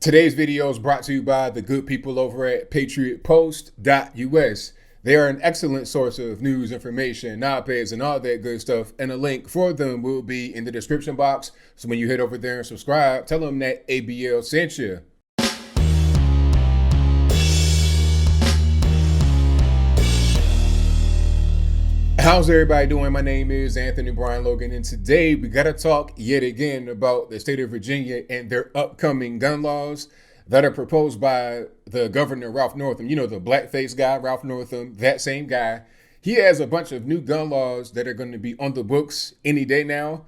Today's video is brought to you by the good people over at patriotpost.us. They are an excellent source of news, information, op-eds, and all that good stuff. And a link for them will be in the description box. So when you head over there and subscribe, tell them that ABL sent you. How's everybody doing? My name is Anthony Brian Logan, and today we got to talk yet again about the state of Virginia and their upcoming gun laws that are proposed by the governor, Ralph Northam. You know, the blackface guy, Ralph Northam, that same guy. He has a bunch of new gun laws that are going to be on the books any day now,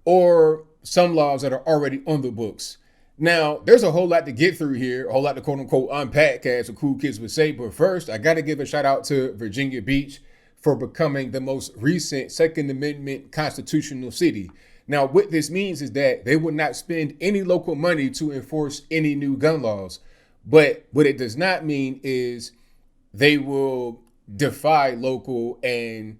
or some laws that are already on the books. Now, there's a whole lot to get through here, a whole lot to quote unquote unpack, as the cool kids would say. But first, I got to give a shout out to Virginia Beach for becoming the most recent Second Amendment constitutional city. Now, what this means is that they will not spend any local money to enforce any new gun laws. But what it does not mean is they will defy local and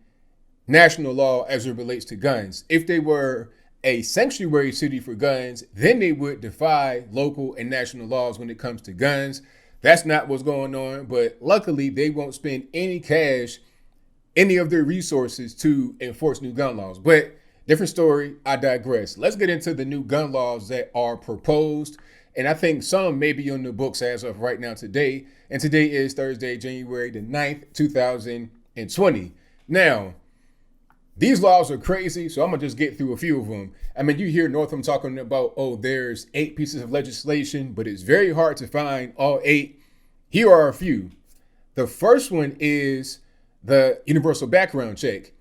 national law as it relates to guns. If they were a sanctuary city for guns, then they would defy local and national laws when it comes to guns. That's not what's going on. But luckily, they won't spend any cash, any of their resources to enforce new gun laws. But different story, I digress. Let's get into the new gun laws that are proposed. And I think some may be on the books as of right now today. And today is Thursday, January the 9th, 2020. Now, these laws are crazy, so I'm going to just get through a few of them. I mean, you hear Northam talking about, oh, there's 8 pieces of legislation, but it's very hard to find all 8. Here are a few. The first one is the universal background check.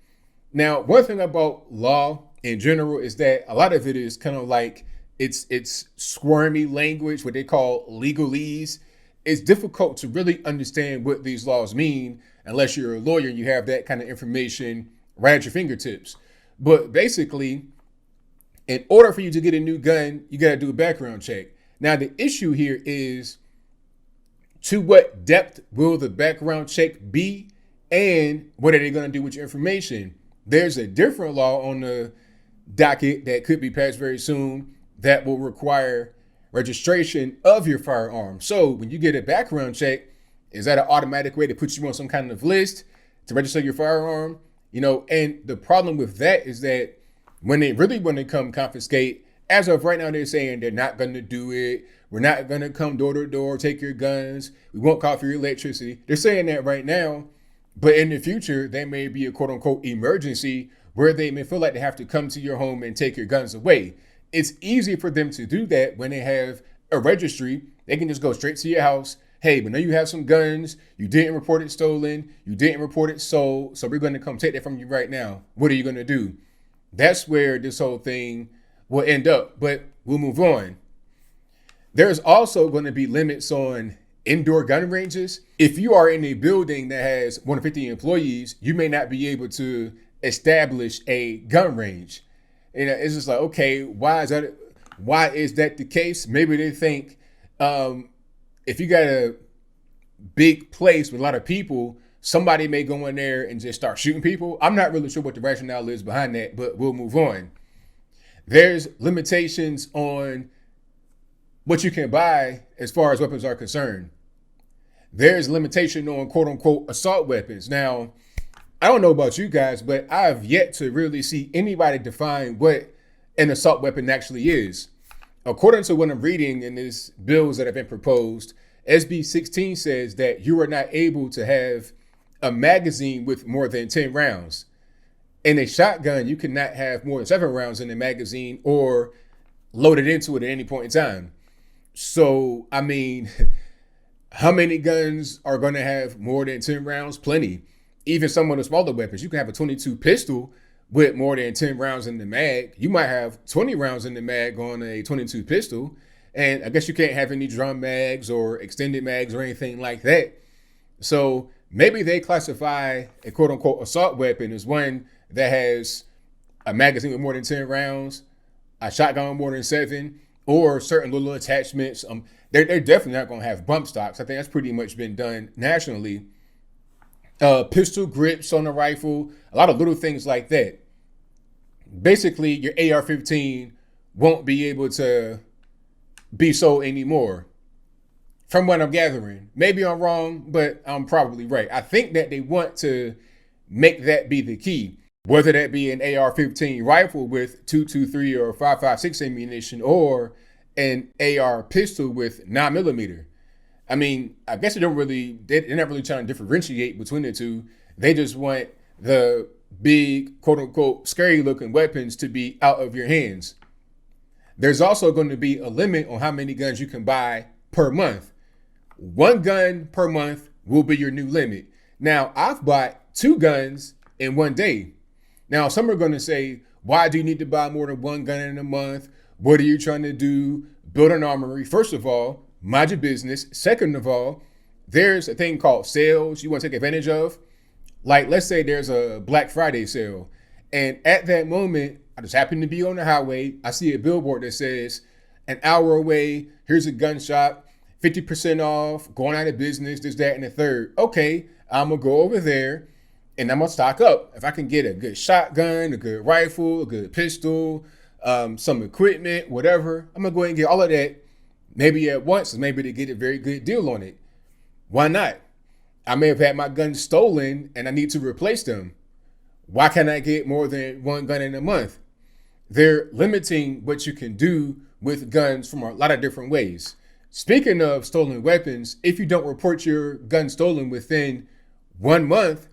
Now, one thing about law in general is that a lot of it is kind of like it's squirmy language, what they call legalese. It's difficult to really understand what these laws mean unless you're a lawyer and you have that kind of information right at your fingertips. But basically, in order for you to get a new gun, you got to do a background check. Now, the issue here is, to what depth will the background check be? And what are they going to do with your information? There's a different law on the docket that could be passed very soon that will require registration of your firearm. So when you get a background check, is that an automatic way to put you on some kind of list to register your firearm? You know, and the problem with that is that when they really want to come confiscate, as of right now, they're saying they're not going to do it. We're not going to come door to door, take your guns. We won't call for your electricity. They're saying that right now. But in the future, there may be a quote unquote emergency where they may feel like they have to come to your home and take your guns away. It's easy for them to do that when they have a registry. They can just go straight to your house. Hey, we know you have some guns. You didn't report it stolen. You didn't report it sold. So we're going to come take that from you right now. What are you going to do? That's where this whole thing will end up. But we'll move on. There's also going to be limits on indoor gun ranges. If you are in a building that has more than 50 employees, you may not be able to establish a gun range. And it's just like, okay, why is that the case? Maybe they think if you got a big place with a lot of people, somebody may go in there and just start shooting people. I'm not really sure what the rationale is behind that, but we'll move on. There's limitations on what you can buy as far as weapons are concerned. There's limitation on quote unquote assault weapons. Now, I don't know about you guys, but I've yet to really see anybody define what an assault weapon actually is. According to what I'm reading in these bills that have been proposed, SB 16 says that you are not able to have a magazine with more than 10 rounds. In a shotgun, you cannot have more than 7 rounds in the magazine or load it into it at any point in time. So, I mean, how many guns are going to have more than 10 rounds? Plenty. Even some of the smaller weapons, you can have a 22 pistol with more than 10 rounds in the mag. You might have 20 rounds in the mag on a 22 pistol. And I guess you can't have any drum mags or extended mags or anything like that. So maybe they classify a quote unquote assault weapon as one that has a magazine with more than 10 rounds, a shotgun with more than 7, or certain little attachments. They're definitely not going to have bump stocks. I think that's pretty much been done nationally. Pistol grips on the rifle, a lot of little things like that. Basically, your AR-15 won't be able to be sold anymore. from what I'm gathering. Maybe I'm wrong, but I'm probably right. I think that they want to make that be the key. Whether that be an AR-15 rifle with 223 or 5.56 ammunition, or an AR pistol with 9mm. I mean, I guess they're not really trying to differentiate between the two. They just want the big, quote unquote, scary looking weapons to be out of your hands. There's also going to be a limit on how many guns you can buy per month. 1 gun per month will be your new limit. Now, I've bought 2 guns in 1 day. Now, some are going to say, why do you need to buy more than 1 gun in a month? What are you trying to do? Build an armory. First of all, mind your business. Second of all, there's a thing called sales you want to take advantage of. Like, let's say there's a Black Friday sale. And at that moment, I just happen to be on the highway. I see a billboard that says, an hour away, here's a gun shop, 50% off, going out of business, this, that, and the third. Okay, I'm going to go over there and I'm going to stock up. If I can get a good shotgun, a good rifle, a good pistol, some equipment, whatever, I'm going to go ahead and get all of that, maybe at once, maybe to get a very good deal on it. Why not? I may have had my guns stolen and I need to replace them. Why can't I get more than 1 gun in a month? They're limiting what you can do with guns from a lot of different ways. Speaking of stolen weapons, if you don't report your gun stolen within 1 month,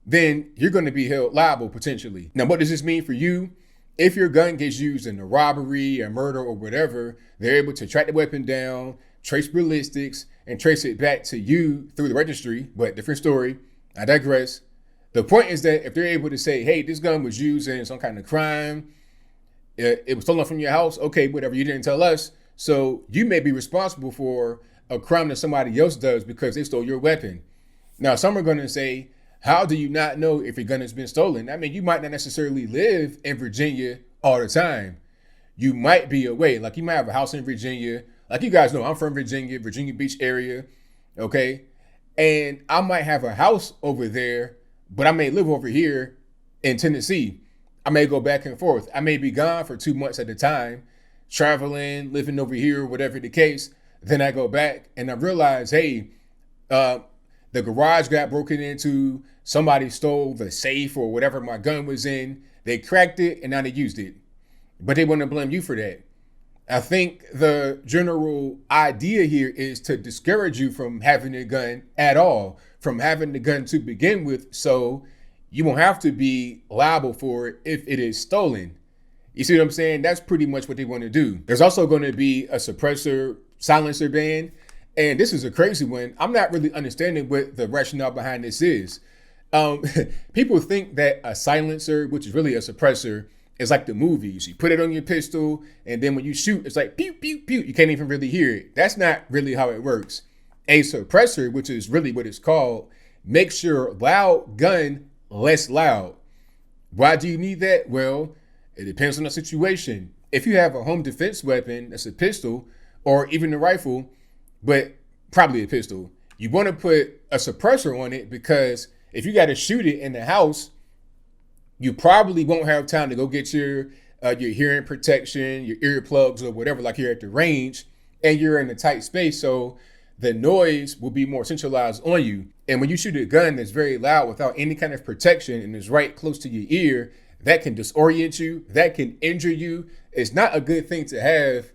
then you're going to be held liable potentially. Now, what does this mean for you? If your gun gets used in a robbery, a murder, or whatever, they're able to track the weapon down, trace ballistics, and trace it back to you through the registry, but different story. I digress. The point is that if they're able to say, hey, this gun was used in some kind of crime, it was stolen from your house, okay, whatever, you didn't tell us, so you may be responsible for a crime that somebody else does because they stole your weapon. Now, some are going to say, how do you not know if your gun has been stolen? I mean, you might not necessarily live in Virginia all the time. You might be away. Like, you might have a house in Virginia. Like, you guys know, I'm from Virginia, Virginia Beach area, okay? And I might have a house over there, but I may live over here in Tennessee. I may go back and forth. I may be gone for 2 months at a time, traveling, living over here, whatever the case. Then I go back and I realize, hey, the garage got broken into. Somebody stole the safe or whatever my gun was in. They cracked it and now they used it. But they want to blame you for that. I think the general idea here is to discourage you from having a gun at all, from having the gun to begin with, so you won't have to be liable for it if it is stolen. You see what I'm saying? That's pretty much what they want to do. There's also going to be a suppressor silencer ban. And this is a crazy one. I'm not really understanding what the rationale behind this is. People think that a silencer, which is really a suppressor, is like the movies. You put it on your pistol, and then when you shoot, it's like pew, pew, pew. You can't even really hear it. That's not really how it works. A suppressor, which is really what it's called, makes your loud gun less loud. Why do you need that? Well, it depends on the situation. If you have a home defense weapon, that's a pistol, or even a rifle, but probably a pistol, you want to put a suppressor on it because if you got to shoot it in the house, you probably won't have time to go get your hearing protection, your earplugs or whatever, like you're at the range and you're in a tight space. So the noise will be more centralized on you. And when you shoot a gun that's very loud without any kind of protection and is right close to your ear, that can disorient you, that can injure you. It's not a good thing to have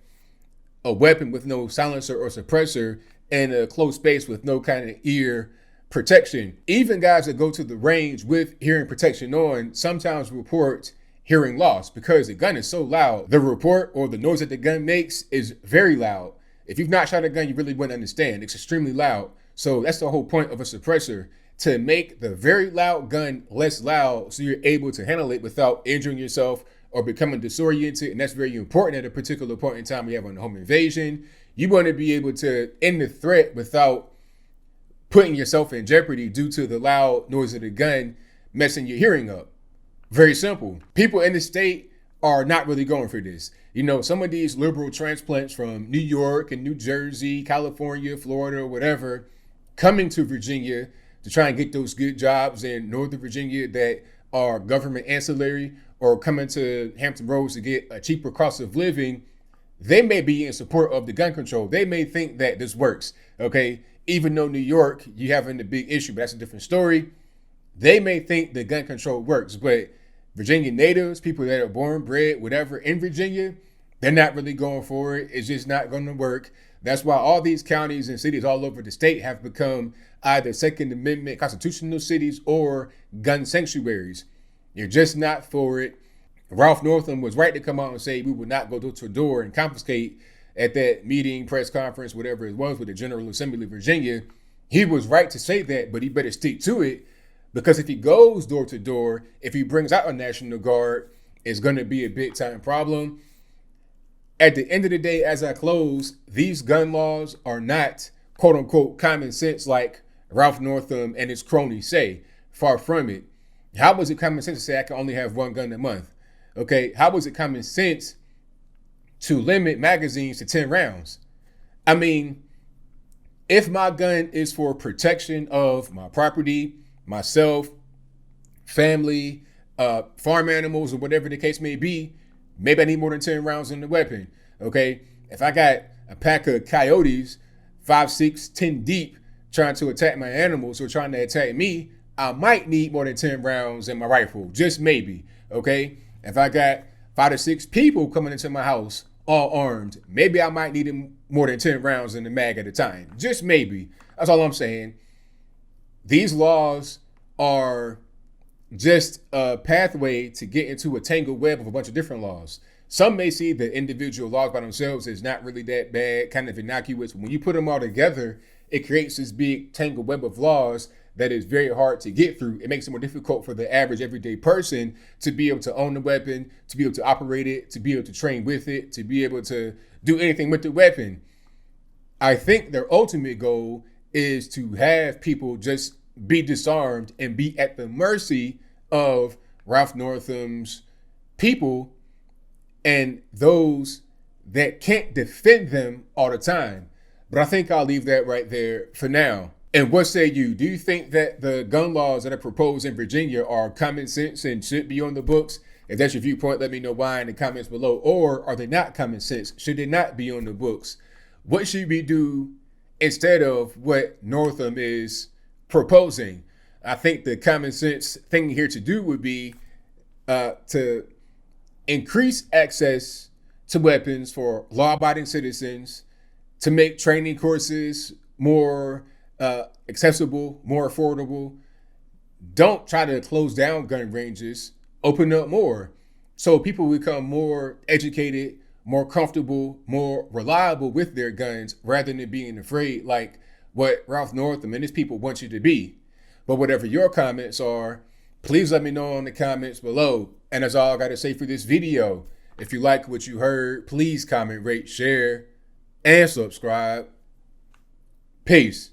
a weapon with no silencer or suppressor in a closed space with no kind of ear protection. Even guys that go to the range with hearing protection on sometimes report hearing loss because the gun is so loud. The report or the noise that the gun makes is very loud. If you've not shot a gun, you really wouldn't understand. It's extremely loud. So that's the whole point of a suppressor, to make the very loud gun less loud so you're able to handle it without injuring yourself or becoming disoriented. And that's very important at a particular point in time we have on a home invasion. You want to be able to end the threat without putting yourself in jeopardy due to the loud noise of the gun messing your hearing up. Very simple. People in the state are not really going for this. You know, some of these liberal transplants from New York and New Jersey, California, Florida, or whatever, coming to Virginia to try and get those good jobs in Northern Virginia that are government ancillary, or coming to Hampton Roads to get a cheaper cost of living, they may be in support of the gun control. They may think that this works, okay? Even though New York, you having the big issue, but that's a different story. They may think the gun control works, but Virginia natives, people that are born, bred, whatever, in Virginia, they're not really going for it. It's just not going to work. That's why all these counties and cities all over the state have become either Second Amendment constitutional cities or gun sanctuaries. You're just not for it. Ralph Northam was right to come out and say we would not go door to door and confiscate at that meeting, press conference, whatever it was with the General Assembly of Virginia. He was right to say that, but he better stick to it, because if he goes door to door, if he brings out a National Guard, it's going to be a big time problem. At the end of the day, as I close, these gun laws are not quote unquote common sense like Ralph Northam and his cronies say. Far from it. How was it common sense to say I can only have one gun a month? Okay, how was it common sense to limit magazines to 10 rounds? I mean, if my gun is for protection of my property, myself, family, farm animals, or whatever the case may be, maybe I need more than 10 rounds in the weapon. Okay, if I got a pack of coyotes, 5, 6, 10 deep, trying to attack my animals or trying to attack me, I might need more than 10 rounds in my rifle, just maybe. Okay, if I got 5 to 6 people coming into my house, all armed, maybe I might need more than 10 rounds in the mag at a time, just maybe. That's all I'm saying. These laws are just a pathway to get into a tangled web of a bunch of different laws. Some may see the individual laws by themselves as not really that bad, kind of innocuous. When you put them all together, it creates this big tangled web of laws that is very hard to get through. It makes it more difficult for the average everyday person to be able to own the weapon, to be able to operate it, to be able to train with it, to be able to do anything with the weapon. I think their ultimate goal is to have people just be disarmed and be at the mercy of Ralph Northam's people and those that can't defend them all the time. But I think I'll leave that right there for now. And what say you? Do you think that the gun laws that are proposed in Virginia are common sense and should be on the books? If that's your viewpoint, let me know why in the comments below. Or are they not common sense? Should they not be on the books? What should we do instead of what Northam is proposing? I think the common sense thing here to do would be to increase access to weapons for law-abiding citizens, to make training courses more accessible, more affordable. Don't try to close down gun ranges, open up more so people become more educated, more comfortable, more reliable with their guns rather than being afraid like what Ralph Northam and his people want you to be. But whatever your comments are, please let me know in the comments below. And that's all I got to say for this video. If you like what you heard, please comment, rate, share, and subscribe. Peace.